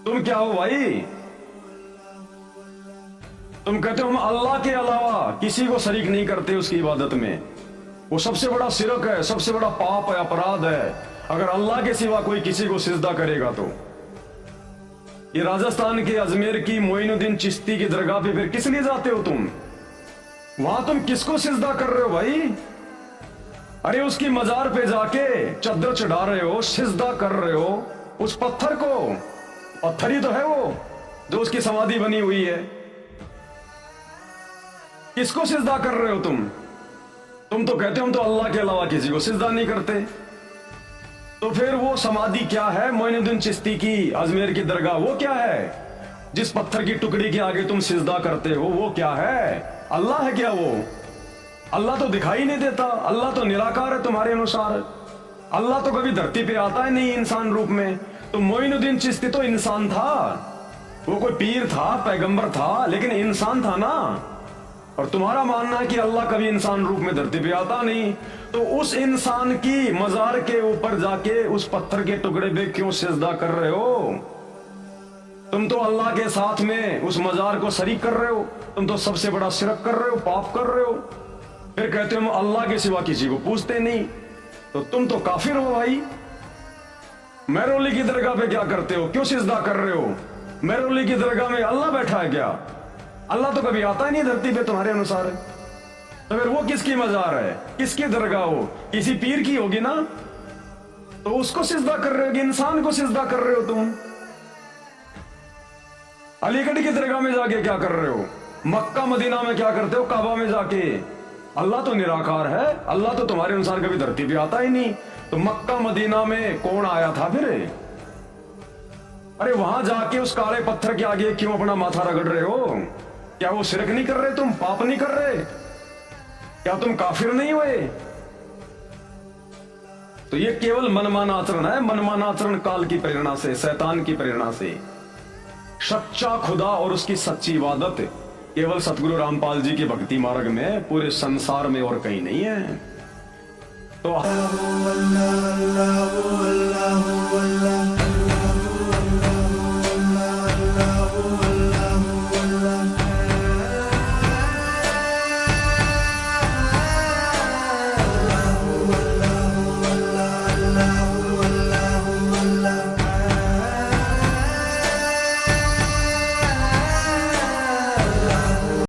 तुम क्या हो भाई? तुम कहते हो हम अल्लाह के अलावा किसी को शरीक नहीं करते उसकी इबादत में। वो सबसे बड़ा शिरक है, सबसे बड़ा पाप है, अपराध है अगर अल्लाह के सिवा कोई किसी को सिजदा करेगा तो। ये राजस्थान के अजमेर की मोइनुद्दीन चिश्ती की दरगाह पे फिर किस लिए जाते हो तुम? वहां तुम किसको सिजदा कर रहे हो भाई? अरे उसकी मजार पे जाके चद्दर चढ़ा रहे हो, सिजदा कर रहे हो उस पत्थर को। पत्थर ही तो है वो जो उसकी समाधि बनी हुई है। किसको सिजदा कर रहे हो तुम? तुम तो कहते हो हम तो अल्लाह के अलावा किसी को सिजदा नहीं करते। तो फिर वो समाधि क्या है मोइनुद्दीन चिश्ती की अजमेर की दरगाह, वो क्या है? जिस पत्थर की टुकड़ी के आगे तुम सिजदा करते हो वो क्या है? अल्लाह है क्या वो? अल्लाह तो दिखाई नहीं देता, अल्लाह तो निराकार है तुम्हारे अनुसार। अल्लाह तो कभी धरती पे आता है नहीं इंसान रूप में। तो मोइनुद्दीन चिश्ती तो इंसान था, वो कोई पीर था, पैगंबर था, लेकिन इंसान था ना। और तुम्हारा मानना है कि अल्लाह कभी इंसान रूप में धरती पे आता नहीं। तो उस इंसान की मजार के ऊपर जाके उस पत्थर के टुकड़े पे क्यों सिजदा कर रहे हो? तुम तो अल्लाह के साथ में उस मजार को शरीक कर रहे हो। तुम तो सबसे बड़ा शिरक कर रहे हो, पाप कर रहे हो। फिर कहते हो हम अल्लाह के सिवा किसी को पूछते नहीं। तो तुम तो काफिर हो भाई। मेहरौली की दरगाह पे क्या करते हो? क्यों सिजदा कर रहे हो? मेहरौली की दरगाह में अल्लाह बैठा है क्या? अल्लाह तो कभी आता ही नहीं धरती पे तुम्हारे अनुसार। तो फिर वो किसकी मजार है, किसकी दरगाह हो? किसी पीर की होगी ना। तो उसको सिजदा कर रहे हो कि इंसान को सिजदा कर रहे हो तुम? अलीगढ़ की दरगाह में जाके क्या कर रहे हो? मक्का मदीना में क्या करते हो? काबा में जाके। अल्लाह तो निराकार है, अल्लाह तो तुम्हारे अनुसार कभी धरती पे आता ही नहीं। तो मक्का मदीना में कौन आया था फिर? अरे वहां जाके उस काले पत्थर के आगे क्यों अपना माथा रगड़ रहे हो? क्या वो शिरक नहीं कर रहे तुम? पाप नहीं कर रहे? क्या तुम काफिर नहीं हुए? तो ये केवल मनमाना आचरण है, मनमाना आचरण काल की प्रेरणा से, शैतान की प्रेरणा से। सच्चा खुदा और उसकी सच्ची इबादत केवल सतगुरु रामपाल जी के भक्ति मार्ग में, पूरे संसार में और कहीं नहीं है। तो